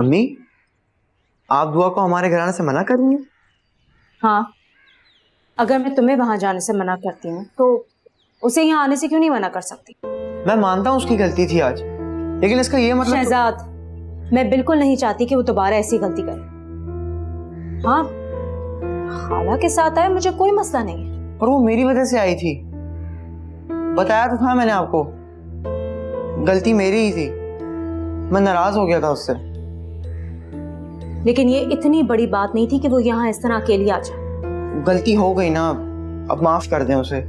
अम्मी, आप दुआ को हमारे घर आने से मना कर रही हैं? हाँ, अगर मैं तुम्हें वहां जाने से मना करती हूँ तो उसे यहाँ आने से क्यों नहीं मना कर सकती? मैं मानता हूँ उसकी गलती थी आज, लेकिन इसका ये मतलब शहजाद, मैं बिल्कुल नहीं चाहती कि वो दोबारा ऐसी गलती करे। हाँ, खाला के साथ आए, मुझे कोई मसला नहीं है। पर वो मेरी वजह से आई थी, बताया तो था मैंने आपको। गलती मेरी ही थी, मैं नाराज हो गया था उससे। लेकिन ये इतनी बड़ी बात नहीं थी कि वो यहाँ इस तरह अकेली आ जाए। गलती हो गई ना, अब माफ कर दें उसे।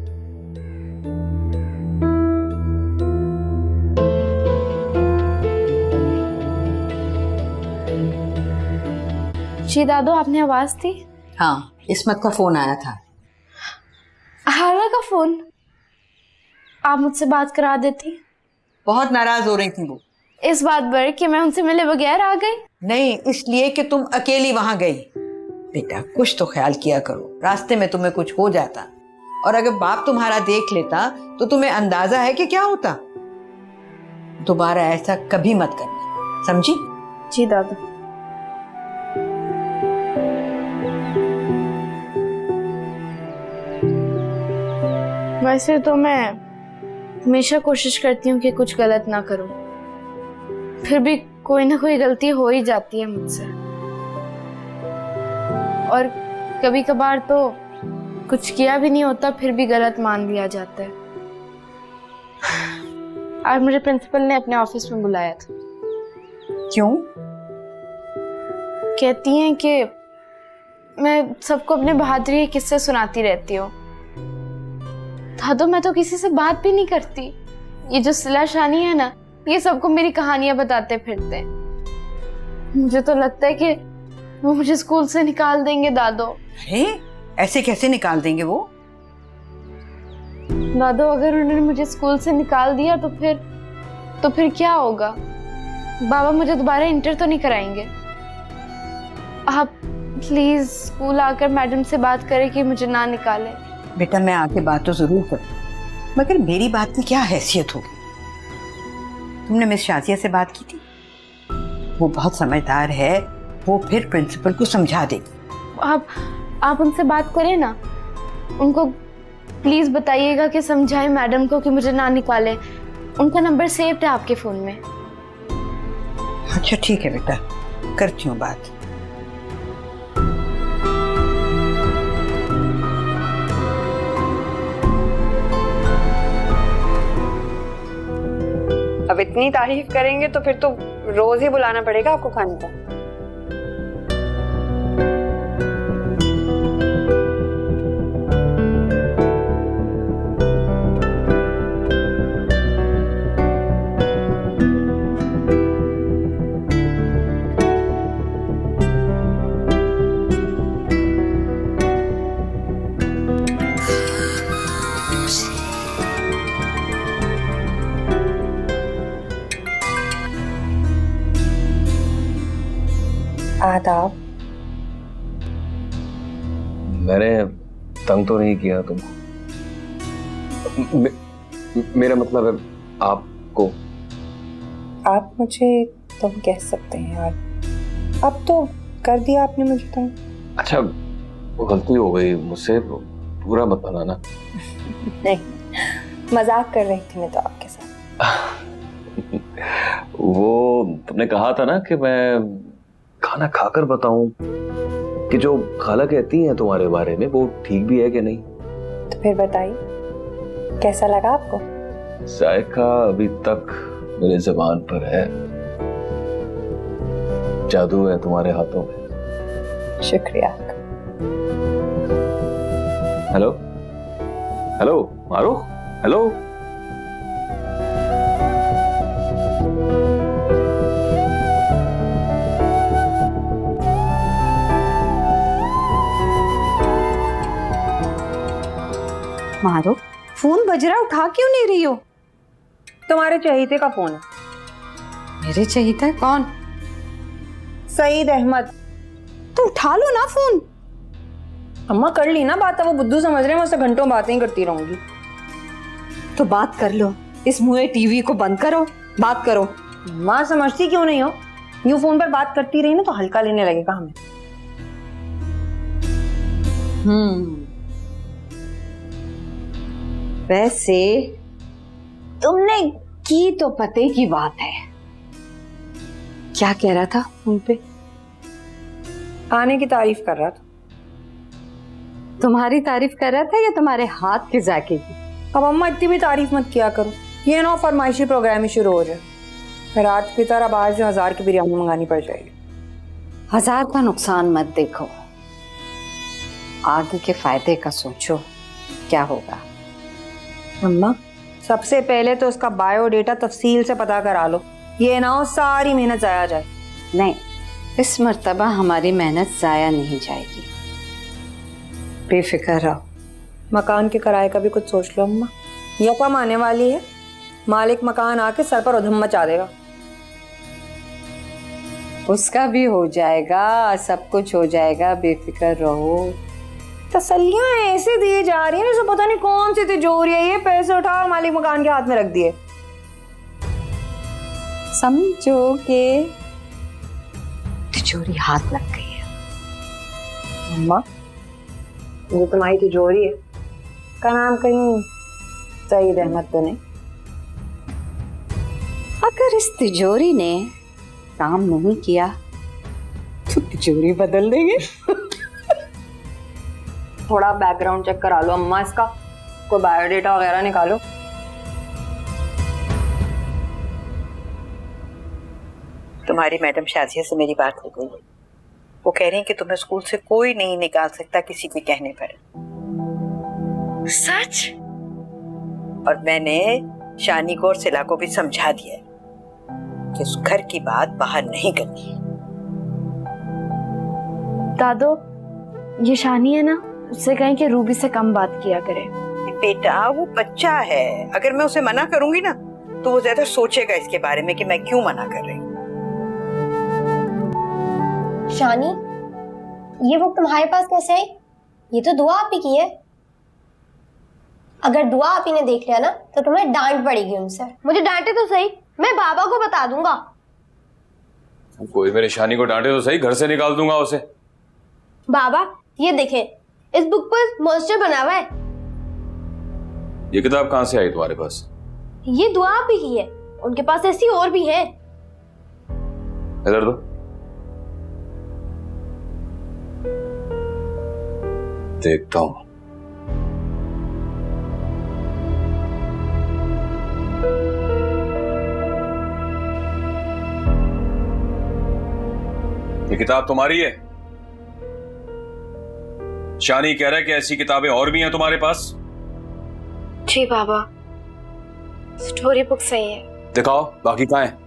जी दादू, आपने आवाज दी? हाँ, इस्मत का फोन आया था। हाला का फोन? आप मुझसे बात करा देती। बहुत नाराज हो रही थी वो। इस बात पर कि मैं उनसे मिले बगैर आ गई? नहीं, इसलिए कि तुम अकेली वहां गई। बेटा, कुछ तो ख्याल किया करो, रास्ते में तुम्हें कुछ हो जाता और अगर बाप तुम्हारा देख लेता तो तुम्हें अंदाजा है कि क्या होता। दोबारा ऐसा कभी मत करना, समझी? जी दादू। वैसे तो मैं हमेशा कोशिश करती हूँ कि कुछ गलत ना करूँ, फिर भी कोई ना कोई गलती हो ही जाती है मुझसे। और कभी कभार तो कुछ किया भी नहीं होता फिर भी गलत मान लिया जाता है। आज मुझे प्रिंसिपल ने अपने ऑफिस में बुलाया था। क्यों? कहती हैं कि मैं सबको अपने बहादुरी के किस्से सुनाती रहती हूँ। दादू, मैं तो किसी से बात भी नहीं करती। ये जो सिला शानी है ना, ये सबको मेरी कहानियां बताते फिरते हैं। मुझे तो लगता है कि वो मुझे स्कूल से निकाल देंगे दादू। अरे, ऐसे कैसे निकाल देंगे वो? दादू, अगर उन्होंने मुझे स्कूल से निकाल दिया तो फिर क्या होगा? बाबा मुझे दोबारा इंटर तो नहीं कराएंगे। आप प्लीज स्कूल आकर मैडम से बात करें कि मुझे ना निकाले। बेटा, मैं आके बात तो जरूर करूँ, मगर मेरी बात की क्या हैसियत होगी? तुमने मिस शाजिया से बात की थी? वो बहुत समझदार है, वो फिर प्रिंसिपल को समझा देगी। आप उनसे बात करें ना, उनको प्लीज बताइएगा कि समझाएं मैडम को कि मुझे ना निकाले। उनका नंबर सेव्ड है आपके फोन में। अच्छा ठीक है बेटा, करती हूँ बात। अब इतनी तारीफ करेंगे तो फिर तो रोज ही बुलाना पड़ेगा आपको खाने का। आदाब। मैंने तंग तो नहीं किया तुमको? मेरा मतलब है आपको। आप मुझे तुम कह सकते हैं यार, अब तो कर दिया आपने मुझे तुम। अच्छा, गलती हो गई मुझसे, पूरा मत बनाना। नहीं, मजाक कर रही थी मैं तो आपके साथ। वो तुमने कहा था ना कि मैं खाना खाकर बताऊं कि जो खाला कहती हैं तुम्हारे बारे में वो ठीक भी है कि नहीं। तो फिर बताइए, कैसा लगा आपको? जायका अभी तक मेरे ज़बान पर है। जादू है तुम्हारे हाथों में। शुक्रिया। Hello hello Marukh, hello. मारो, फोन बज रहा, उठा क्यों नहीं रही हो? तुम्हारे चहीते का फोन है। मेरे चहीता? कौन? सईद अहमद। तो उठा लो ना फोन। अम्मा कर ली ना बात, वो बुद्धू समझ रहे हैं, मैं उससे घंटों बातें ही करती रहूंगी। तो बात कर लो, इस मुँहे टीवी को बंद करो, बात करो। माँ समझती क्यों नहीं हो? यूं फोन पर बात करती रही ना तो हल्का लेने लगेगा हमें। वैसे तुमने की तो पते की बात है। क्या कह रहा था उन पे? आने की तारीफ कर रहा था। तुम्हारी तारीफ कर रहा था या तुम्हारे हाथ के जाके की? अब अम्मा इतनी भी तारीफ मत किया करो, ये ना फरमाइशी प्रोग्राम ही शुरू हो जाए, फिर आज की तरह बाहर से 1000 की बिरयानी मंगानी पड़ जाएगी। 1000 का नुकसान मत देखो, आगे के फायदे का सोचो क्या होगा। अम्मा सबसे पहले तो उसका बायोडेटा तफसील से पता करा लो, ये ना हो सारी मेहनत जाया जाए। नहीं, इस मर्तबा हमारी मेहनत जाया नहीं जाएगी, बेफिक्र रहो। मकान के किराए का भी कुछ सोच लो अम्मा, यकम आने वाली है, मालिक मकान आके सर पर उधम मचा देगा। उसका भी हो जाएगा, सब कुछ हो जाएगा, बेफिक्र रहो। तसल्लियां ऐसे दिए जा रही है जैसे पता नहीं कौन सी तिजोरी है, ये पैसे उठा और मालिक मकान के हाथ में रख दिए। समझो कि तिजोरी हाथ लग गई है। अम्मा ये तुम्हारी तिजोरी है, का नाम कहीं सईद अहमद तो नहीं? अगर इस तिजोरी ने काम नहीं किया तो तिजोरी बदल देंगे। थोड़ा बैकग्राउंड चेक करा लो अम्मा इसका, कोई बायोडेटा वगैरह निकालो। तुम्हारी मैडम शाजिया से मेरी बात हो गई है, वो कह रही हैं कि तुम्हें स्कूल से कोई नहीं निकाल सकता किसी के कहने पर। सच? और मैंने शानी को और सिला को भी समझा दिया है कि उस घर की बात बाहर नहीं करनी है। दादो, ये शानी है ना, उससे कहें कि रूबी से कम बात किया करे। बेटा वो बच्चा है, अगर मैं उसे मना करूंगी ना तो वो ज्यादा सोचेगा इसके बारे में कि मैं क्यों मना कर रही हूँ। शानी, ये बुक तुम्हारे पास कैसे आई? ये तो दुआ आप ही की है। अगर दुआ आप ही ने देख लिया ना तो तुम्हें डांट पड़ेगी उनसे। मुझे डांटे तो सही, मैं बाबा को बता दूंगा। कोई मेरी शानी को डांटे तो सही, घर से निकाल दूंगा उसे। बाबा ये देखें, इस बुक पर मॉन्स्टर बना हुआ है। ये किताब कहाँ से आई तुम्हारे पास? ये दुआ आप ही की है, उनके पास ऐसी और भी है। इधर दो। देखता हूं। ये किताब तुम्हारी है? शानी कह रहा है कि ऐसी किताबें और भी हैं तुम्हारे पास? जी बाबा, स्टोरी बुक सही है। दिखाओ, बाकी कहाँ है?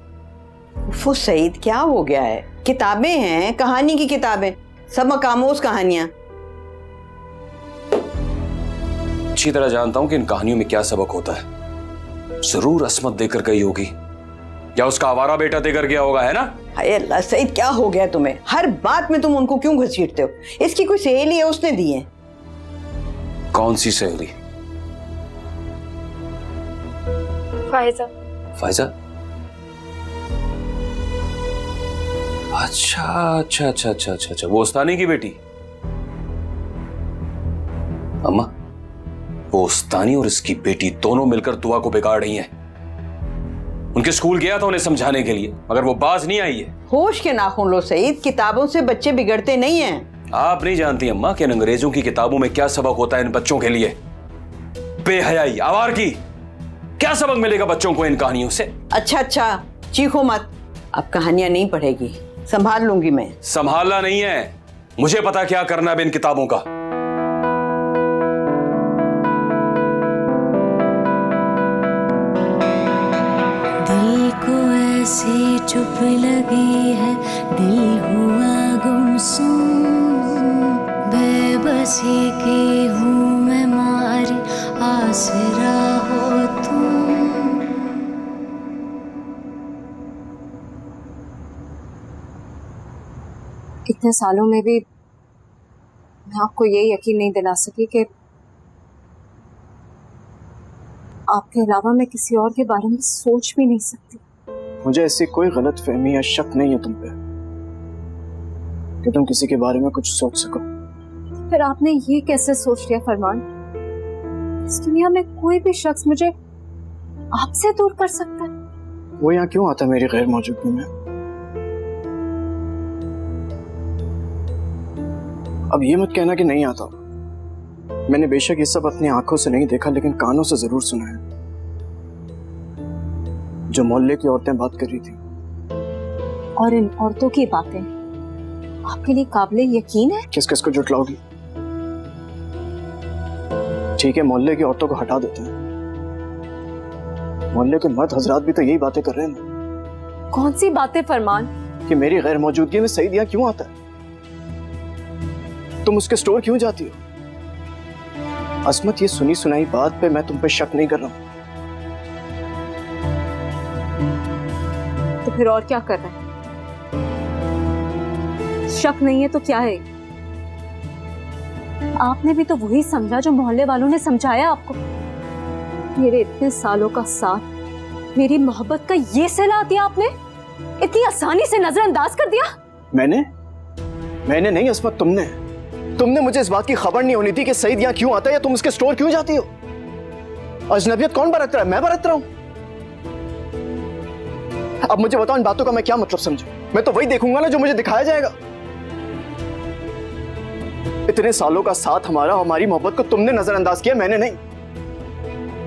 वो सईद क्या हो गया है, किताबें हैं, कहानी की किताबें, सब मकामोस कहानियां। अच्छी तरह जानता हूं कि इन कहानियों में क्या सबक होता है। जरूर असमत देकर गई होगी या उसका आवारा बेटा देकर गया होगा, है ना? हाय अल्लाह सईद, क्या हो गया तुम्हें? हर बात में तुम उनको क्यों घसीटते हो? इसकी कोई सहेली है, उसने दी है। कौन सी सहेली? फायजा। फायजा? अच्छा अच्छा अच्छा अच्छा अच्छा अच्छा, वो उस्तानी की बेटी। अम्मा, वो उस्तानी और इसकी बेटी दोनों मिलकर दुआ को बिगाड़ रही हैं। उनके स्कूल गया था उन्हें समझाने के लिए, मगर वो बाज नहीं आई है। होश के नाखून लो सईद, किताबों से बच्चे बिगड़ते नहीं हैं। आप नहीं जानती अम्मा कि इन अंग्रेजों की किताबों में क्या सबक होता है इन बच्चों के लिए। बेहयाई, आवारगी, क्या सबक मिलेगा बच्चों को इन कहानियों से? अच्छा अच्छा, चीखो मत, अब कहानियां नहीं पढ़ेगी, संभाल लूंगी मैं। संभालना नहीं है, मुझे पता क्या करना है इन किताबों का। दिल को ऐसी चुप लगी है, दिल हुआ गुमसुम, बेबसी की हूँ मैं मारी, आसरा हो तुम। इतने सालों में भी मैं आपको ये यकीन नहीं दिला सकी कि आपके अलावा मैं किसी और के बारे में सोच भी नहीं सकती। मुझे ऐसी कोई गलत फहमी या शक नहीं है तुम पे कि तुम किसी के बारे में कुछ सोच सको। फिर आपने ये कैसे सोच लिया फरमान? इस दुनिया में कोई भी शख्स मुझे आपसे दूर कर सकता है? वो यहाँ क्यों आता मेरी गैर मौजूदगी में? अब ये मत कहना कि नहीं आता। मैंने बेशक ये सब अपनी आंखों से नहीं देखा, लेकिन कानों से जरूर सुना है। जो मोहल्ले की औरतें बात कर रही थी। और इन औरतों की बातें आपके लिए काबिले यकीन है? किस किस को जुटलाओगी? ठीक है, मोहल्ले की औरतों को हटा देते हैं। मोहल्ले के मर्द हजरात भी तो यही बातें कर रहे हैं। कौन सी बातें फरमान? कि मेरी गैर मौजूदगी में सईद यहाँ क्यों आता है? तुम उसके स्टोर क्यों जाती हो? असमत, ये सुनी सुनाई बात पे मैं तुम पे शक नहीं कर रहा हूं। तो फिर और क्या कर रहे हैं? शक नहीं है तो क्या है? आपने भी तो वही समझा जो मोहल्ले वालों ने समझाया आपको। मेरे इतने सालों का साथ, मेरी मोहब्बत का ये सिला दिया आपने? इतनी आसानी से नजरअंदाज कर दिया? मैंने नहीं असमत, तुमने मुझे इस बात की खबर नहीं होनी थी कि सईद यहाँ क्यों आता है या तुम उसके स्टोर क्यों जाती हो। अजनबियत कौन बरत रहा है? मैं बरत रहा हूं। अब मुझे बताओ इन बातों का मैं क्या मतलब समझूं? मैं तो वही देखूंगा ना जो मुझे दिखाया जाएगा। इतने सालों का साथ हमारा, हमारी मोहब्बत को तुमने नजरअंदाज किया, मैंने नहीं।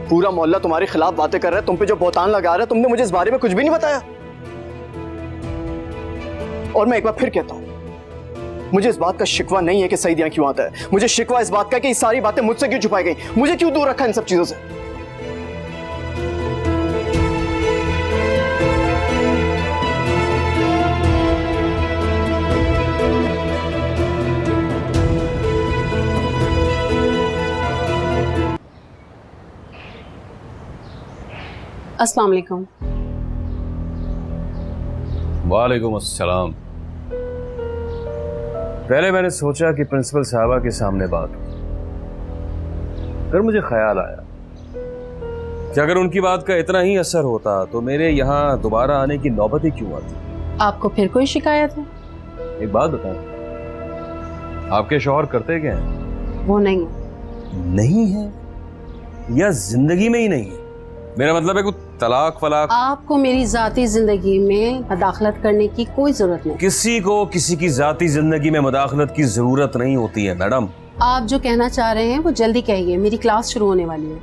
पूरा मोहल्ला तुम्हारे खिलाफ बातें कर रहा है, तुम पे जो बहतान लगा रहा है, तुमने मुझे इस बारे में कुछ भी नहीं बताया। और मैं एक बार फिर कहता हूं, मुझे इस बात का शिकवा नहीं है कि सईद यहाँ क्यों आता है। मुझे शिकवा इस बात का कि ये सारी बातें मुझसे क्यों छुपाई गई, मुझे क्यों दूर रखा इन सब चीजों से। अस्सलाम वालेकुम। वालेकुम अस्सलाम। पहले मैंने सोचा कि प्रिंसिपल साहबा के सामने बात हो, फिर मुझे ख्याल आया कि अगर उनकी बात का इतना ही असर होता तो मेरे यहाँ दोबारा आने की नौबत ही क्यों आती। आपको फिर कोई शिकायत है? एक बात बताएं, आपके शौहर करते क्या हैं? वो नहीं है। नहीं है या जिंदगी में ही नहीं है? मेरा मतलब है कुछ तलाक वलाक? आपको मेरी जाती जिंदगी में मदाखलत करने की कोई जरूरत नहीं। किसी को किसी की जाती जिंदगी में मदाखलत की जरूरत नहीं होती है मैडम। आप जो कहना चाह रहे हैं वो जल्दी कहिए, मेरी क्लास शुरू होने वाली है।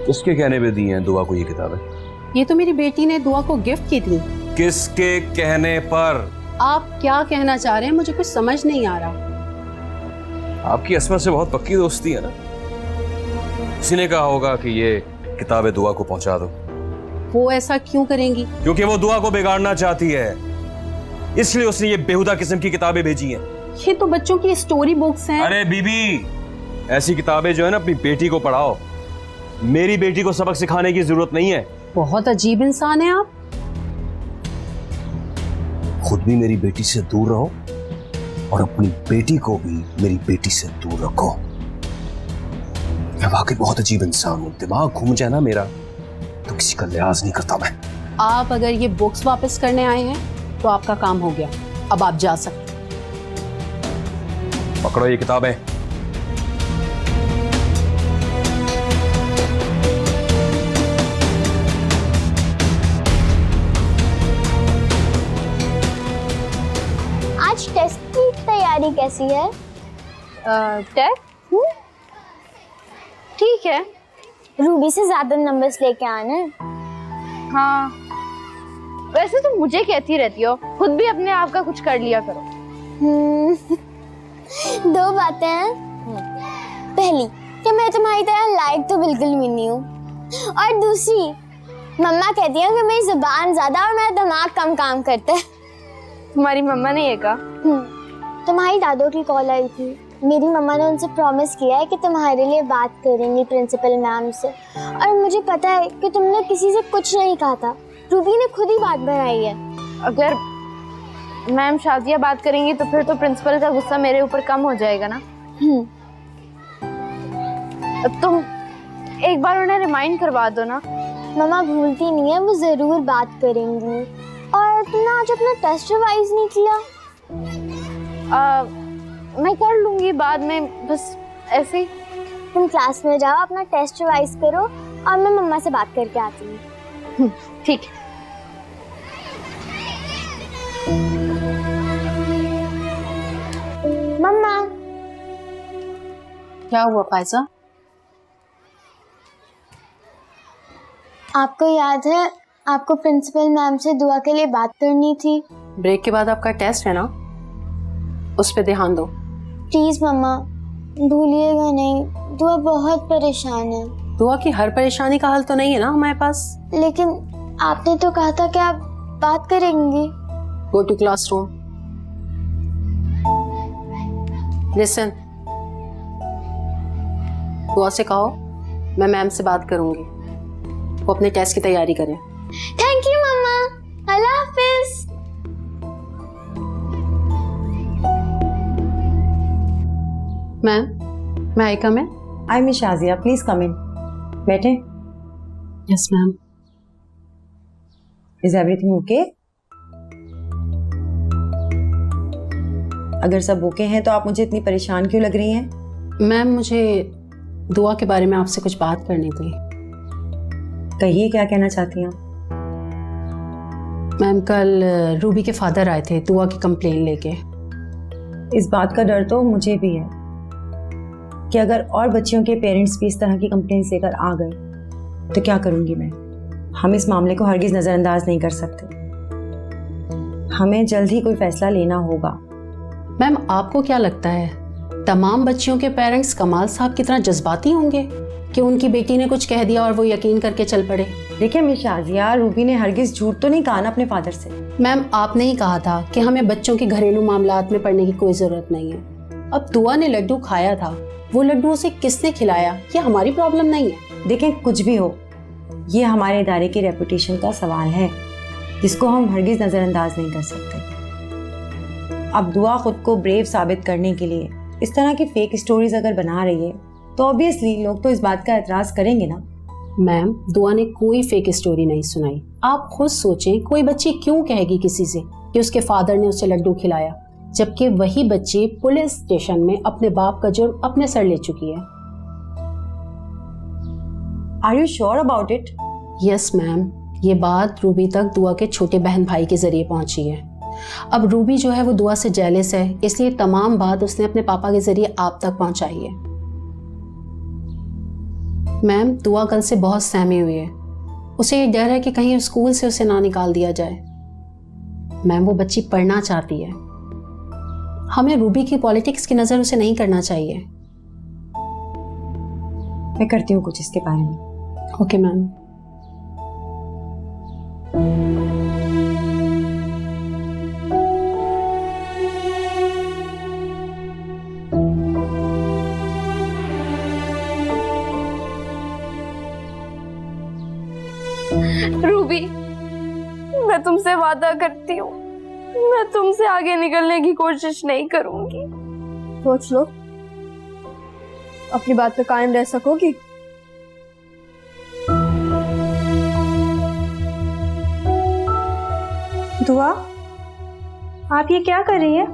किसके कहने पे दी हैं दुआ को ये किताबें? ये तो मेरी बेटी ने दुआ को गिफ्ट की थी। किसके कहने पर? आप क्या कहना चाह रहे हैं मुझे कुछ समझ नहीं आ रहा। आपकी असमत से बहुत पक्की दोस्ती है ना, किसी ने कहा होगा कि ये किताबें दुआ को पहुंचा दो। वो ऐसा क्यों करेंगी? क्योंकि वो दुआ को बिगाड़ना चाहती है, इसलिए उसने ये बेहुदा किस्म की किताबें भेजी हैं। ये तो बच्चों की स्टोरी बुक्स हैं। अरे बीबी, ऐसी किताबें जो है ना अपनी बेटी को पढ़ाओ। मेरी बेटी को सबक सिखाने की जरूरत नहीं है। बहुत अजीब इंसान है आप। खुद भी मेरी बेटी से दूर रहो और अपनी बेटी को भी मेरी बेटी से दूर रखो। मैं वाकई बहुत अजीब इंसान हूं, दिमाग घूम जाए ना मेरा तो किसी का लिहाज नहीं करता मैं। आप अगर ये बुक्स वापस करने आए हैं तो आपका काम हो गया, अब आप जा सकते। पकड़ो ये किताबें। आज टेस्ट की तैयारी कैसी है? टेस्ट ठीक है। रूबी से ज्यादा नंबर्स लेके आना है। हाँ, वैसे तो मुझे कहती रहती हो, खुद भी अपने आप का कुछ कर लिया करो। दो बातें हैं। पहली कि मैं तुम्हारी तरह लायक तो बिल्कुल भी नहीं हूँ, और दूसरी मम्मा कहती है कि मेरी जुबान ज्यादा और मेरा दिमाग कम काम करता है। तुम्हारी मम्मा ने ये कहा? तुम्हारी दादो की कॉल आई थी। मेरी मम्मा ने उनसे प्रॉमिस किया है कि तुम्हारे लिए बात करेंगी प्रिंसिपल मैम से, और मुझे पता है कि तुमने किसी से कुछ नहीं कहा था। रूबी ने खुद ही बात बनाई है। अगर मैम शाजिया बात करेंगी तो फिर तो प्रिंसिपल का गुस्सा मेरे ऊपर कम हो जाएगा ना। तुम एक बार उन्हें रिमाइंड करवा दो ना मम्मा भूलती नहीं है, वो जरूर बात करेंगी। और तुमने आज अपना टेस्ट रिवाइज नहीं किया? मैं कर लूंगी बाद में, बस ऐसे ही। तुम क्लास में जाओ, अपना टेस्ट रिवाइज करो और मैं मम्मा से बात करके आती हूँ। ठीक है। मम्मा, क्या हुआ फायजा? आपको याद है आपको प्रिंसिपल मैम से दुआ के लिए बात करनी थी? ब्रेक के बाद आपका टेस्ट है ना, उस पर ध्यान दो। प्लीज मम्मा, भूलिएगा नहीं, दुआ बहुत परेशान है। दुआ की हर परेशानी का हल तो नहीं है ना हमारे पास। लेकिन आपने तो कहा था कि आप बात करेंगी। Go to classroom, listen. दुआ से कहो मैं मैम से बात करूंगी, वो अपने टेस्ट की तैयारी करें। थैंक यू मम्मा, अल्लाह हाफिज। Ma'am, may I come in? I Miss Shazia, please come in. बैठे। Yes ma'am. Is everything okay? अगर सब ओके हैं तो आप मुझे इतनी परेशान क्यों लग रही हैं? मैम, मुझे दुआ के बारे में आपसे कुछ बात करनी थी। कहिए, क्या कहना चाहती हैं? मैम, कल रूबी के फादर आए थे दुआ की कंप्लेन लेके। इस बात का डर तो मुझे भी है कि अगर और बच्चियों के पेरेंट्स भी इस तरह की कंप्लेन लेकर आ गए तो क्या करूंगी मैं। हम इस मामले को हरगिज नजरअंदाज नहीं कर सकते। हमें जल्द ही कोई फैसला लेना होगा। मैम, आपको क्या लगता है तमाम बच्चियों के पेरेंट्स कमाल साहब की तरह जज्बाती होंगे कि उनकी बेटी ने कुछ कह दिया और वो यकीन करके चल पड़े? देखिए मिस शाजिया, रूबी ने हरगिज झूठ तो नहीं कहा ना अपने फादर से। मैम, आपने ही कहा था कि हमें बच्चों के घरेलू मामलात में पढ़ने की कोई जरूरत नहीं है। अब दुआ ने लड्डू खाया था, वो लड्डू उसे किसने खिलाया ये हमारी प्रॉब्लम नहीं है। देखें, कुछ भी हो, ये हमारे इदारे की रेपुटेशन का सवाल है जिसको हम हरगिज नजरअंदाज नहीं कर सकते। अब दुआ खुद को ब्रेव साबित करने के लिए इस तरह की फेक स्टोरीज अगर बना रही है तो ऑब्वियसली लोग तो इस बात का एतराज करेंगे ना। मैम, दुआ ने कोई फेक स्टोरी नहीं सुनाई। आप खुद सोचें, कोई बच्ची क्यों कहेगी किसी से कि उसके फादर ने उसे लड्डू खिलाया, जबकि वही बच्ची पुलिस स्टेशन में अपने बाप का जुर्म अपने सर ले चुकी है। Are you sure about it? Yes ma'am, ये बात रूबी तक दुआ के छोटे बहन भाई के जरिए पहुंची है। अब रूबी जो है वो दुआ से जेलस है, इसलिए तमाम बात उसने अपने पापा के जरिए आप तक पहुंचाई है। मैम, दुआ कल से बहुत सहमी हुई है। उसे ये डर है कि कहीं स्कूल से उसे ना निकाल दिया जाए। मैम, वो बच्ची पढ़ना चाहती है। हमें रूबी की पॉलिटिक्स की नजर उसे नहीं करना चाहिए। मैं करती हूँ कुछ इसके बारे में। Okay ma'am. रूबी, मैं तुमसे वादा करती हूँ, मैं तुमसे आगे निकलने की कोशिश नहीं करूंगी। सोच लो, अपनी बात पे कायम रह सकोगी? दुआ, आप ये क्या कर रही हैं?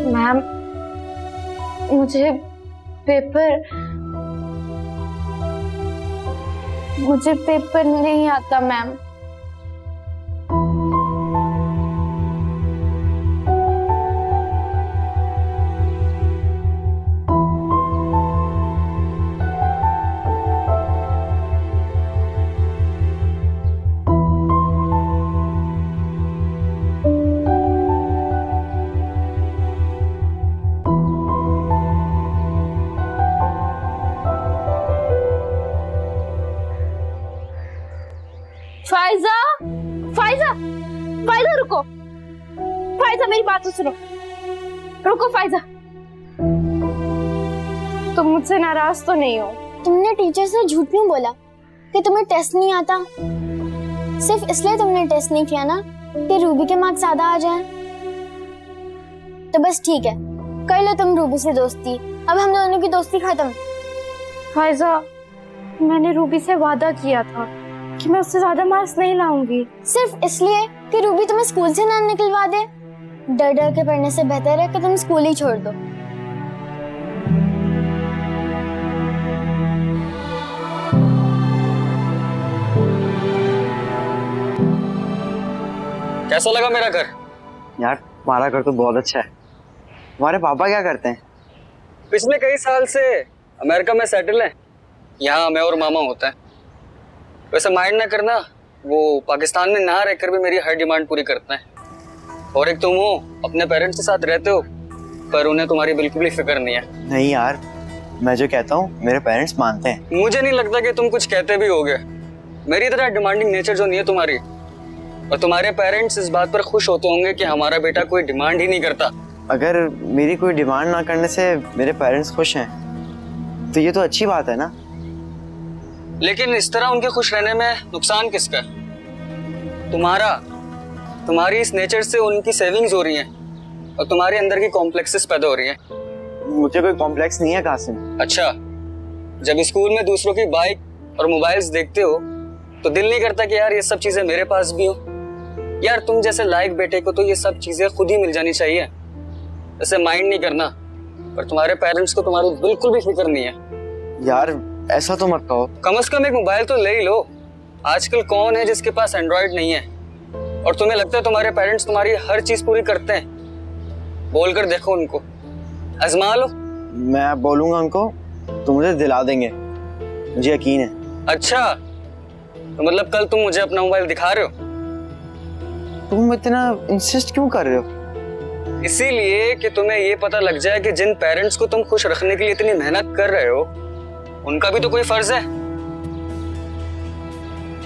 मैम, मुझे पेपर नहीं आता मैम। फाइजा, फाइजा, फाइजा रुको, फाइजा मेरी बात तो सुनो, रुको फाइजा। तुम मुझसे नाराज तो नहीं हो? तुमने टीचर से झूठ क्यों बोला कि तुम्हें टेस्ट नहीं आता? सिर्फ इसलिए तुमने टेस्ट नहीं किया ना कि रूबी के मार्क्स ज्यादा आ जाए। तो बस ठीक है, कर लो तुम रूबी से दोस्ती। अब हम दोनों की दोस्ती खत्म। फायजा, मैंने रूबी से वादा किया था कि मैं उससे ज्यादा मार्क्स नहीं लाऊंगी। सिर्फ इसलिए कि रूबी तुम्हें स्कूल से ना निकलवा दे? डर डर के पढ़ने से बेहतर है कि तुम स्कूल ही छोड़ दो। कैसा लगा मेरा घर? यार तुम्हारा घर तो बहुत अच्छा है। तुम्हारे पापा क्या करते हैं? पिछले कई साल से अमेरिका में सेटल है। यहाँ मैं और मामा होता है। वैसे माइंड ना करना, वो पाकिस्तान में ना रहकर भी मेरी हर डिमांड पूरी करता है। और एक तुम हो, अपने पेरेंट्स के साथ रहते हो, पर उन्हें तुम्हारी बिल्कुल भी फिक्र नहीं है। नहीं यार, मैं जो कहता हूँ मेरे पेरेंट्स मानते हैं। मुझे नहीं लगता कि तुम कुछ कहते भी होगे। मेरी तरह डिमांडिंग नेचर जो नहीं है तुम्हारी। और तुम्हारे पेरेंट्स इस बात पर खुश होते होंगे कि हमारा बेटा कोई डिमांड ही नहीं करता। अगर मेरी कोई डिमांड ना करने से मेरे पेरेंट्स खुश हैं तो ये तो अच्छी बात है ना। लेकिन इस तरह उनके खुश रहने में नुकसान किसका है? तुम्हारी इस नेचर से उनकी सेविंग्स हो रही हैं और तुम्हारे अंदर की कॉम्प्लेक्सेस पैदा हो रही हैं। मुझे कोई कॉम्प्लेक्स नहीं है कासिम। अच्छा, जब स्कूल में दूसरों की बाइक और मोबाइल्स देखते हो तो दिल नहीं करता कि यार ये सब चीजें मेरे पास भी हो? यार तुम जैसे लायक बेटे को तो ये सब चीजें खुद ही मिल जानी चाहिए। ऐसे माइंड नहीं करना, पर तुम्हारे पेरेंट्स को तुम्हारी बिल्कुल भी फिक्र नहीं है। यार ऐसा तो मत कहो। कम से कम एक मोबाइल तो ले ही लो। आजकल कौन है जिसके पास एंड्रॉइड नहीं है? और तुम्हें लगता है तुम्हारे पेरेंट्स तुम्हारी हर चीज पूरी करते हैं? बोलकर देखो उनको, आजमा लो। मैं बोलूंगा उनको तो मुझे दिला देंगे, मुझे यकीन है। अच्छा, तो मतलब कल तुम मुझे अपना मोबाइल दिखा रहे हो? तुम इतना इंसिस्ट क्यों कर रहे हो? इसीलिए कि तुम्हें ये पता लग जाए कि जिन पेरेंट्स को तुम खुश रखने के लिए इतनी मेहनत कर रहे हो उनका भी तो कोई फर्ज है।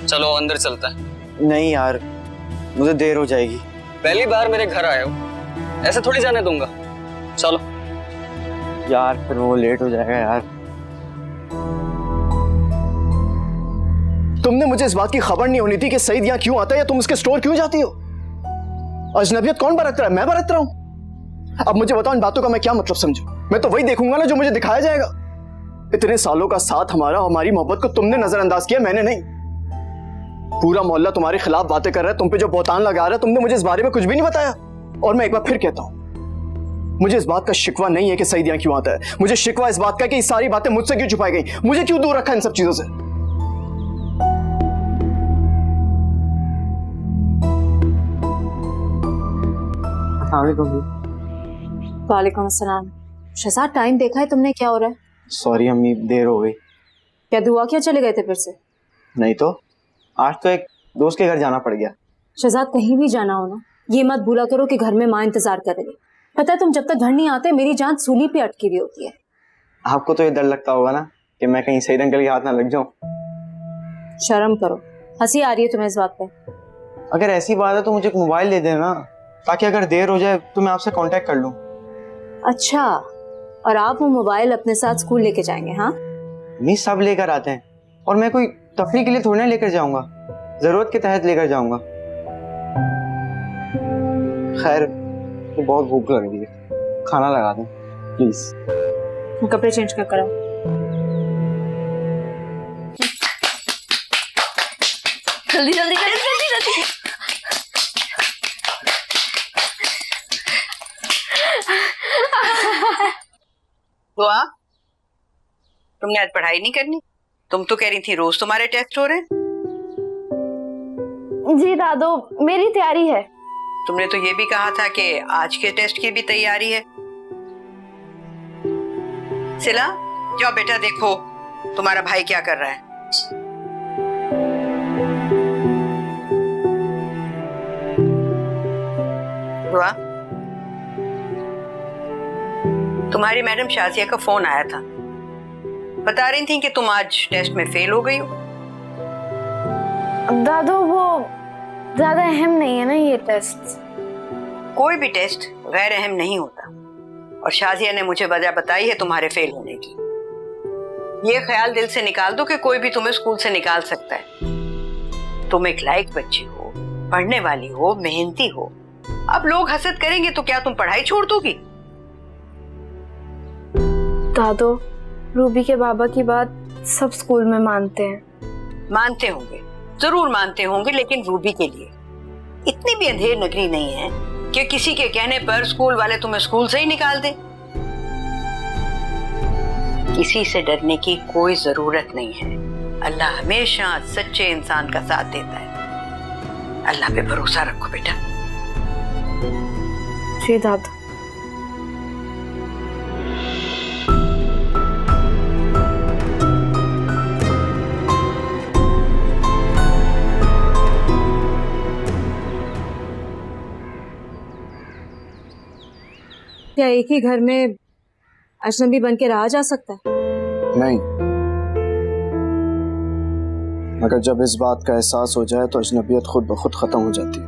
चलो अंदर चलता है। नहीं यार, मुझे देर हो जाएगी। पहली बार मेरे घर आए हो, ऐसे थोड़ी जाने दूंगा। चलो। यार फिर वो लेट हो जाएगा यार। तुमने मुझे इस बात की खबर नहीं होनी थी कि सईद यहाँ क्यों आता है या तुम उसके स्टोर क्यों जाती हो? अजनबियत कौन बरत रहा है? मैं बरत रहा हूं। अब मुझे बताओ इन बातों का मैं क्या मतलब समझूं? मैं तो वही देखूंगा ना जो मुझे दिखाया जाएगा। इतने सालों का साथ हमारा, हमारी मोहब्बत को तुमने नजरअंदाज किया, मैंने नहीं। पूरा मोहल्ला तुम्हारे खिलाफ बातें कर रहा है, तुम पे जो बहतान लगा रहा है, तुमने मुझे इस बारे में कुछ भी नहीं बताया। और मैं एक बार फिर कहता हूं, मुझे इस बात का शिकवा नहीं है कि सईद यहाँ क्यों आता है। मुझे शिकवा इस बात का कि ये सारी बातें मुझसे क्यों छुपाई गई, मुझे क्यों दूर रखा इन सब चीजों से। वालेकुम अस्सलाम। शहजाद, टाइम देखा है तुमने? क्या हो रहा है? सॉरी अम्मी, देर हो गई। क्या दुआ क्या चले गए थे फिर से? नहीं तो, आज तो एक दोस्त के घर जाना पड़ गया। शहजाद, कहीं भी जाना हो ना, ये मत भूला करो कि घर में माँ इंतजार करेगी। पता है तुम जब तक घर नहीं आते मेरी जान सूली पे अटकी हुई होती है। आपको तो ये डर लगता होगा ना कि मैं कहीं सईद अंकल के हाथ ना लग जाऊं। शर्म करो, हंसी आ रही है तुम्हें इस बात पे? अगर ऐसी बात है तो मुझे एक मोबाइल दे देना, ताकि अगर देर हो जाए तो मैं आपसे कांटेक्ट कर लूं। अच्छा, और आप वो मोबाइल अपने साथ स्कूल लेके जाएंगे? हाँ, नहीं, सब लेकर आते हैं। और मैं कोई तफरीह के लिए थोड़ी ना लेकर जाऊंगा, जरूरत के तहत लेकर जाऊंगा। खैर, तो बहुत भूख लग रही है, खाना लगा दें प्लीज। कपड़े चेंज कर कराओ। जल्दी जल्दी जल्दी जल्दी। दुआ, तुमने आज पढ़ाई नहीं करनी? तुम तो कह रही थी रोज तुम्हारे टेस्ट हो रहे हैं। जी दादो, मेरी तैयारी है। तुमने तो ये भी कहा था कि आज के टेस्ट की भी तैयारी है। सिला, जाओ बेटा देखो तुम्हारा भाई क्या कर रहा है। दुआ, तुम्हारी मैडम शाजिया का फोन आया था, बता रही थी कि तुम आज टेस्ट में फेल हो गई हो। दादो, वो ज्यादा अहम नहीं है ना ये टेस्ट। कोई भी टेस्ट गैर अहम नहीं होता, और शाजिया ने मुझे वजह बताई है तुम्हारे फेल होने की। ये ख्याल दिल से निकाल दो कि कोई भी तुम्हें स्कूल से निकाल सकता है। तुम एक लायक बच्ची हो, पढ़ने वाली हो, मेहनती हो, अब लोग हसद करेंगे तो क्या तुम पढ़ाई छोड़ दोगी? दादो, रूबी के बाबा की बात सब स्कूल में मानते हैं। मानते होंगे, जरूर मानते होंगे, लेकिन रूबी के लिए इतनी भी अंधेर नगरी नहीं है कि किसी के कहने पर स्कूल वाले तुम्हें स्कूल से ही निकाल दे। किसी से डरने की कोई जरूरत नहीं है। अल्लाह हमेशा सच्चे इंसान का साथ देता है। अल्लाह पे भरोसा रखो बेटा। जी दादू। क्या एक ही घर में अजनबी बन के रहा जा सकता है? नहीं, मगर जब इस बात का एहसास हो जाए तो अजनबियत खुद ब खुद खत्म हो जाती है।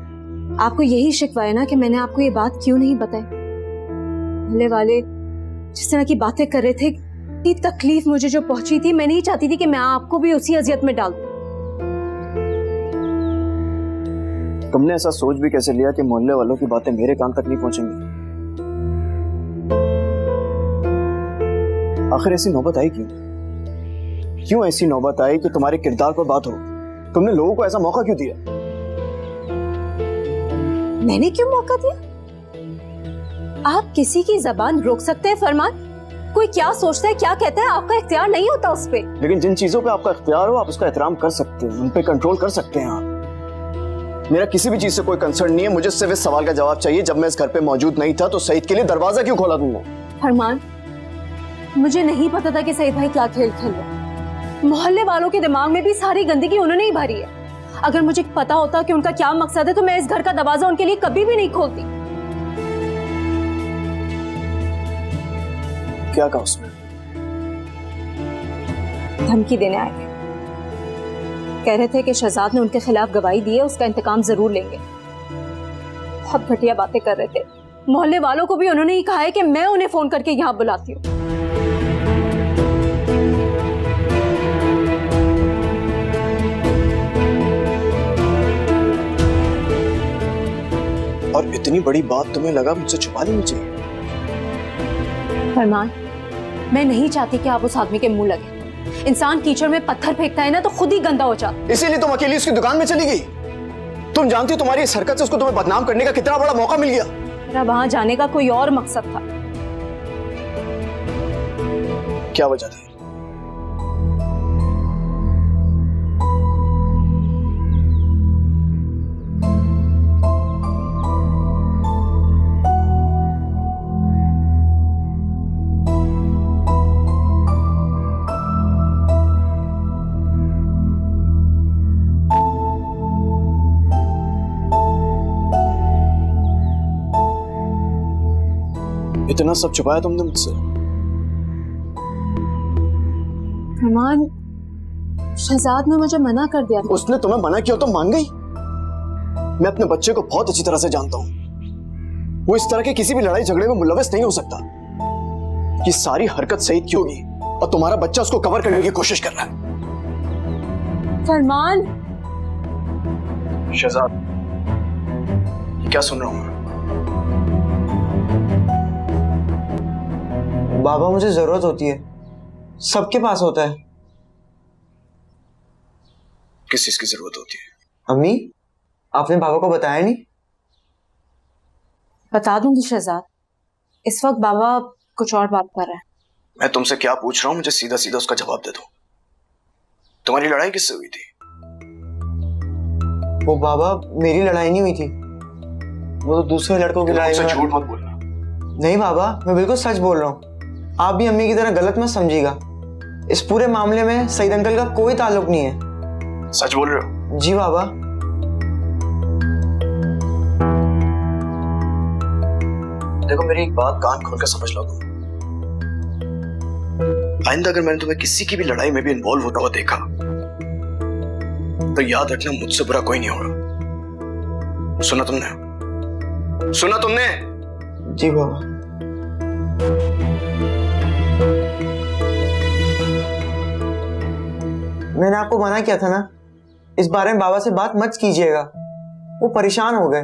आपको यही शिकवा है ना कि मैंने आपको ये बात क्यों नहीं बताई? पहले वाले जिस तरह की बातें कर रहे थे, इतनी तकलीफ मुझे जो पहुंची थी, मैं नहीं चाहती थी कि मैं आपको भी उसी अजियत में डाल दूं। तुमने ऐसा सोच भी कैसे लिया कि मोहल्ले वालों की बातें मेरे कान तक नहीं पहुंचेंगी? आखिर ऐसी नौबत आई क्यों? क्यों ऐसी नौबत आई कि तुम्हारे किरदार पर बात हो? तुमने लोगों को ऐसा मौका क्यों दिया? मैंने क्यों मौका दिया? आप किसी की जबान रोक सकते हैं फरमान? कोई क्या सोचता है, क्या कहता है, आपका इख्तियार नहीं होता उस पे। लेकिन जिन चीजों पे आपका इख्तियार हो, आप उसका एहतराम कर सकते हैं, उन पे कंट्रोल कर सकते हैं आप। मेरा किसी भी चीज से कोई कंसर्न नहीं है। मुझे सिर्फ इस सवाल का जवाब चाहिए, जब मैं इस घर पे मौजूद नहीं था तो सईद के लिए दरवाजा क्यों खोला तुमने? फरमान, मुझे नहीं पता था कि सईद भाई क्या खेल खेल रहे। मोहल्ले वालों के दिमाग में भी सारी गंदगी उन्होंने ही भरी है। अगर मुझे पता होता कि उनका क्या मकसद है तो मैं इस घर का दरवाजा उनके लिए कभी भी नहीं खोलती। क्या कहा उसने? धमकी देने आए थे। कह रहे थे कि शहजाद ने उनके खिलाफ गवाही दी है, उसका इंतकाम जरूर लेंगे। बहुत घटिया बातें कर रहे थे। मोहल्ले वालों को भी उन्होंने ही कहा है कि मैं उन्हें फोन करके यहाँ बुलाती हूँ। और इतनी बड़ी बात तुम्हें लगा मुझसे छुपा लेनी चाहिए? फरमान, मैं नहीं चाहती कि आप उस आदमी के मुंह लगे। इंसान कीचड़ में पत्थर फेंकता है ना तो खुद ही गंदा हो जाता। इसीलिए तुम अकेली उसकी दुकान में चली गई? तुम जानती हो तुम्हारी इस हरकत से उसको तुम्हें बदनाम करने का कितना बड़ा मौका मिल गया। मेरा वहां जाने का कोई और मकसद था। क्या वजह थी? इतना सब छुपाया तुमने मुझसे? फरमान, शहजाद ने मुझे मना कर दिया। उसने तुम्हें मना किया तो मान गई? मैं अपने बच्चे को बहुत अच्छी तरह से जानता हूं। वो इस तरह के किसी भी लड़ाई झगड़े में मुलविस नहीं हो सकता। ये सारी हरकत सईद की होगी और तुम्हारा बच्चा उसको कवर करने की कोशिश कर रहा है। फरमान, शहजाद, क्या सुन रहा हूं मैं? बाबा, मुझे जरूरत होती है, सबके पास होता है। किस चीज की जरूरत होती है? अम्मी, आपने बाबा को बताया नहीं? बता दूंगी शहजाद। इस वक्त बाबा कुछ और बात कर रहे हैं। मैं तुमसे क्या पूछ रहा हूं, मुझे सीधा सीधा उसका जवाब दे दो। तुम्हारी लड़ाई किससे हुई थी? वो बाबा, मेरी लड़ाई नहीं हुई थी, वो तो दूसरे लड़कों की लड़ाई में। झूठ मत बोलना। नहीं बाबा, मैं बिल्कुल सच बोल रहा हूँ। आप भी अम्मी की तरह गलत मत समझिएगा। इस पूरे मामले में सईद अंकल का कोई ताल्लुक नहीं है। सच बोल रहे हो? जी बाबा। देखो, मेरी एक बात कान खोल कर समझ लो। आइंदा अगर मैंने तुम्हें किसी की भी लड़ाई में भी इन्वॉल्व होता हुआ देखा तो याद रखना, मुझसे बुरा कोई नहीं होगा। सुना तुमने? सुना तुमने? जी बाबा। मैंने आपको मना किया था ना, इस बारे में बाबा से बात मत कीजिएगा। वो परेशान हो गए।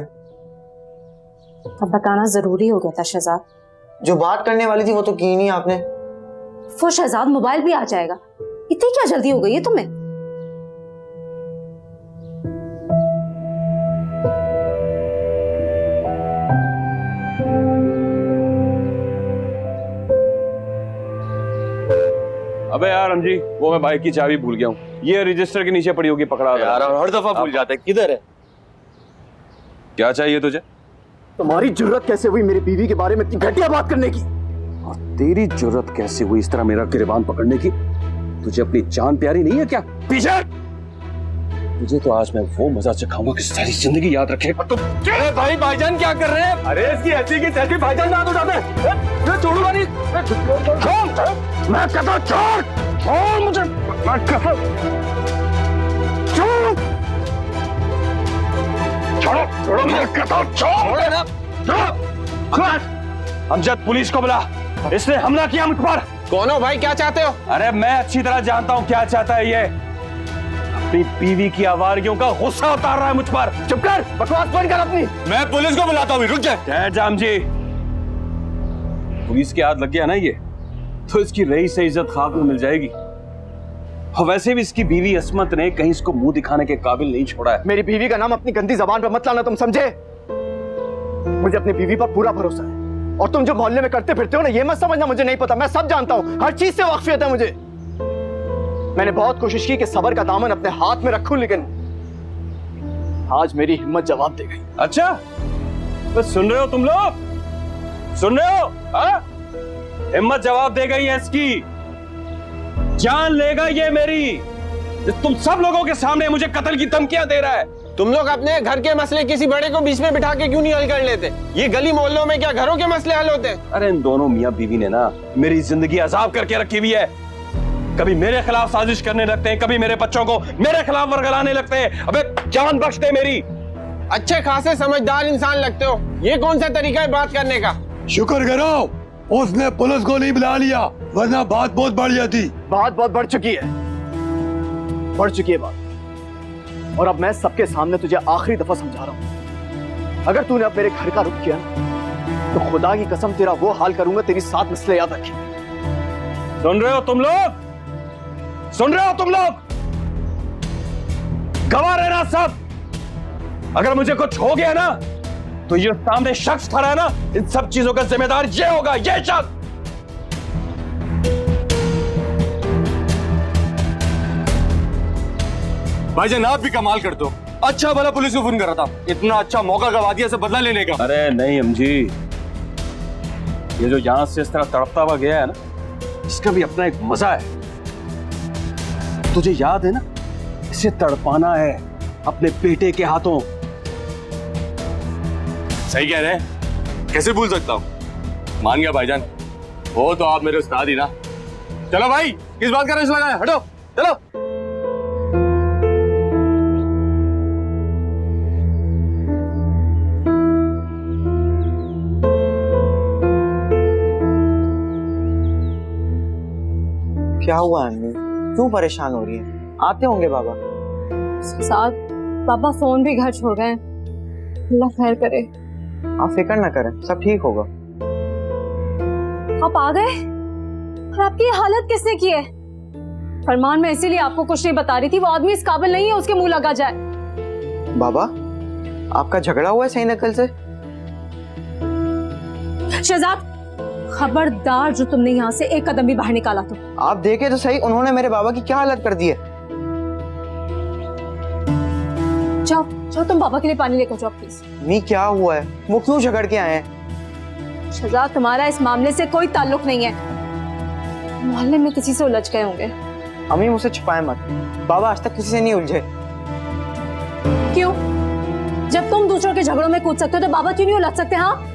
अब बताना जरूरी हो गया था शहजाद। जो बात करने वाली थी वो तो की नहीं आपने। वो शहजाद मोबाइल भी आ जाएगा, इतनी क्या जल्दी हो गई है तुम्हें? अबे यार अमजी, वो मैं बाइक की चाबी भूल गया हूँ। ये रजिस्टर के नीचे पड़ी होगी, पकड़ा यार हर दफा भूल जाते हैं। किधर है? क्या चाहिए तुझे? तुम्हारी जरूरत कैसे हुई मेरी बीवी के बारे में इतनी घटिया बात करने की? और तेरी जरूरत कैसे हुई इस तरह मेरा गिरबान पकड़ने की? तुझे अपनी जान प्यारी नहीं है क्या? पीछे! तुझे तो आज मैं वो मजा चखाऊंगा कि सारी जिंदगी याद रखे। अरे भाई भाईजान क्या कर रहे हैं? अरे इसकी ऐसी की तैसी भाईजान ना तो जाते हैं। छोड़ूंगा नहीं। छोड़! मैं कहता हूं छोड़! छोड़ मुझे! मैं कहता हूं छोड़! छोड़ो! छोड़ो! मैं कहता हूं छोड़! छोड़! अमजद, पुलिस को बुला। इसने हमला किया मुझ पर। कौन हो भाई? क्या चाहते हो? अरे मैं अच्छी तरह जानता हूँ क्या चाहता है ये। अपनी बीवी की आवारगियों का गुस्सा उतार रहा है मुझ पर। चुप कर! बकवास बंद कर अपनी। मैं पुलिस को बुलाता हूँ, रुक जा। जाम जी, पुलिस के हाथ लग गया ना ये, तो इसकी रही से इज्जत खाक में मिल जाएगी। और वैसे भी इसकी बीवी अस्मत ने कहीं इसको मुंह दिखाने के काबिल नहीं छोड़ा है। मेरी बीवी का नाम अपनी गंदी जबान पर मत लाना, तुम समझे? मुझे अपनी बीवी पर पूरा भरोसा है। और तुम जो मोहल्ले में करते फिरते हो ना, ये मत समझना मुझे नहीं पता। मैं सब जानता हूँ, हर चीज से वाकफियत है मुझे। मैंने बहुत कोशिश की कि सबर का दामन अपने हाथ में रखूं, लेकिन आज मेरी हिम्मत जवाब दे गई। अच्छा, तो सुन रहे हो तुम लोग? सुन रहे हो? हाँ? हिम्मत जवाब दे गई है इसकी। जान लेगा ये मेरी। तुम सब लोगों के सामने मुझे कत्ल की धमकियां दे रहा है। तुम लोग अपने घर के मसले किसी बड़े को बीच में बिठा के क्यों नहीं हल कर लेते? ये गली मोहल्लों में क्या घरों के मसले हल होते हैं? अरे इन दोनों मियां बीवी ने ना मेरी जिंदगी अजाब करके रखी हुई है। कभी मेरे खिलाफ साजिश करने लगते हैं, कभी मेरे बच्चों को मेरे खिलाफ वरगलाने लगते हैं। अबे जान बख्श दे मेरी। अच्छे खासे समझदार इंसान लगते हो, ये कौन सा तरीका है बात करने का? शुक्र करो उसने पुलिस को नहीं बुला लिया, वरना बात बहुत बढ़ जाती। बात बहुत बढ़ चुकी है, बढ़ चुकी है बात। और अब मैं सबके सामने तुझे आखिरी दफा समझा रहा हूं, अगर तूने अब मेरे घर का रुख किया तो खुदा की कसम तेरा वो हाल करूंगा, तेरी 7 नस्लें याद रखी। सुन रहे हो तुम लोग? सुन रहे हो तुम लोग? गवाह रहना सब। अगर मुझे कुछ हो गया ना, तो ये सामने शख्स खड़ा है ना, इन सब चीजों का जिम्मेदार ये होगा, ये शख्स। भाईजान आप भी कमाल करते हो। अच्छा भला पुलिस को फोन कर रहा था, इतना अच्छा मौका गवा दिया, से बदला लेने का। अरे नहीं अमजी, ये जो यहां से इस तरह तड़पता हुआ गया है ना, इसका भी अपना एक मजा है। तुझे याद है ना, इसे तड़पाना है अपने बेटे के हाथों। सही कह रहे हैं, कैसे भूल सकता हूँ। मान गया भाईजान, हो तो आप मेरे उस्ताद ही ना। चलो भाई, किस बात का रेस लगा है? हटो चलो। क्या हुआ अम्मी, क्यों परेशान हो रही है? आते होंगे बाबा। साथ पापा फोन भी घर छोड़ गए। अल्लाह खैर करे। आप फिक्र ना करें, सब ठीक होगा। आप आ गए? और आपकी ये हालत किसने की है? फरमान, मैं इसीलिए आपको कुछ नहीं बता रही थी। वो आदमी इस काबिल नहीं है उसके मुंह लगा जाए। बाबा, आपका झगड़ा हुआ है सही नकल से? शहजाद, खबरदार जो तुमने यहाँ से एक कदम भी बाहर निकाला तो। आप देखे तो सही, उन्होंने मेरे बाबा की क्या हालत कर दी है। जाओ जाओ, तुम बाबा के लिए पानी लेकर जाओ प्लीज। नहीं, क्या हुआ है? वो क्यों झगड़ के आए हैं? शहजाद, तुम्हारा इस मामले से कोई ताल्लुक नहीं है। मोहल्ले में किसी से उलझ गए होंगे। अम्मी मुझसे छुपाए मत, बाबा आज तक किसी से नहीं उलझे। क्यों? जब तुम दूसरों के झगड़ों में कूद सकते हो तो बाबा क्यों नहीं उलझ सकते? हाँ,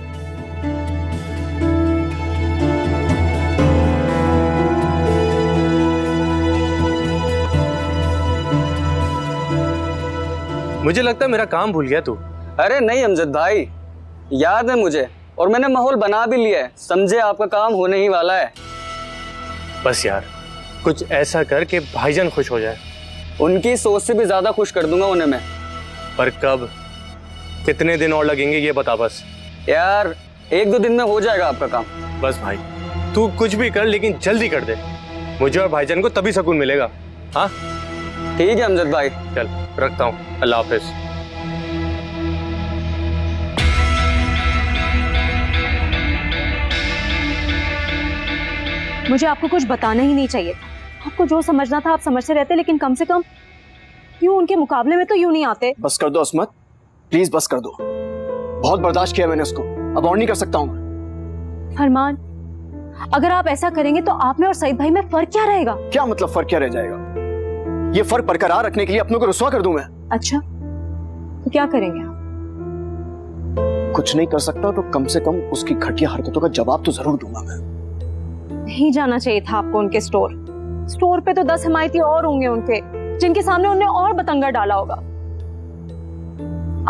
मुझे लगता है मेरा काम भूल गया तू। अरे नहीं अमजद भाई, याद है मुझे, और मैंने माहौल बना भी लिया है। समझे, आपका काम होने ही वाला है। बस यार, कुछ ऐसा कर के भाईजान खुश हो जाए। उनकी सोच से भी ज्यादा खुश कर दूंगा उन्हें मैं। पर कब, कितने दिन और लगेंगे ये बता बस। यार 1-2 दिन में हो जाएगा आपका काम। बस भाई तू कुछ भी कर लेकिन जल्दी कर दे, मुझे और भाईजान को तभी सुकून मिलेगा। हाँ ठीक है अमजद भाई, चल रखता हूँ, अल्लाह हाफिज। मुझे आपको कुछ बताना ही नहीं चाहिए था। आपको जो समझना था आप समझते रहते, लेकिन कम से कम यूं उनके मुकाबले में तो यूं नहीं आते। बस कर दो अस्मत, प्लीज बस कर दो। बहुत बर्दाश्त किया मैंने उसको, अब और नहीं कर सकता हूँ। फरमान, अगर आप ऐसा करेंगे तो आप में और सईद भाई में फर्क क्या रहेगा? क्या मतलब फर्क क्या रह जाएगा? ये फर्क बरकरार रखने के लिए अपनों को रुसवा कर दूं मैं। अच्छा, तो क्या करेंगे आप? कुछ नहीं कर सकता तो कम से कम उसकी घटिया हरकतों का जवाब तो जरूर दूंगा मैं। नहीं जाना चाहिए था आपको उनके स्टोर पे तो 10 हिमायती और होंगे उनके, जिनके सामने उन्हें और बतंगा डाला होगा।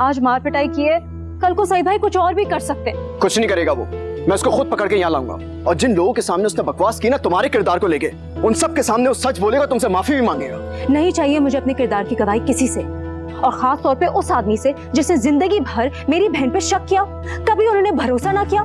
आज मार पिटाई किए, कल को सईद भाई कुछ और भी कर सकते हैं। कुछ नहीं करेगा वो, मैं उसको खुद पकड़ के यहाँ लाऊंगा। और जिन लोगों के सामने उसने बकवास की ना तुम्हारे किरदार को लेके, उन सब के सामने वो सच बोलेगा, तुमसे माफी भी मांगेगा। नहीं चाहिए मुझे अपने किरदार की गवाही किसी से, और खास तौर पे उस आदमी से जिसने जिंदगी भर मेरी बहन पे शक किया, कभी उन्होंने भरोसा ना किया।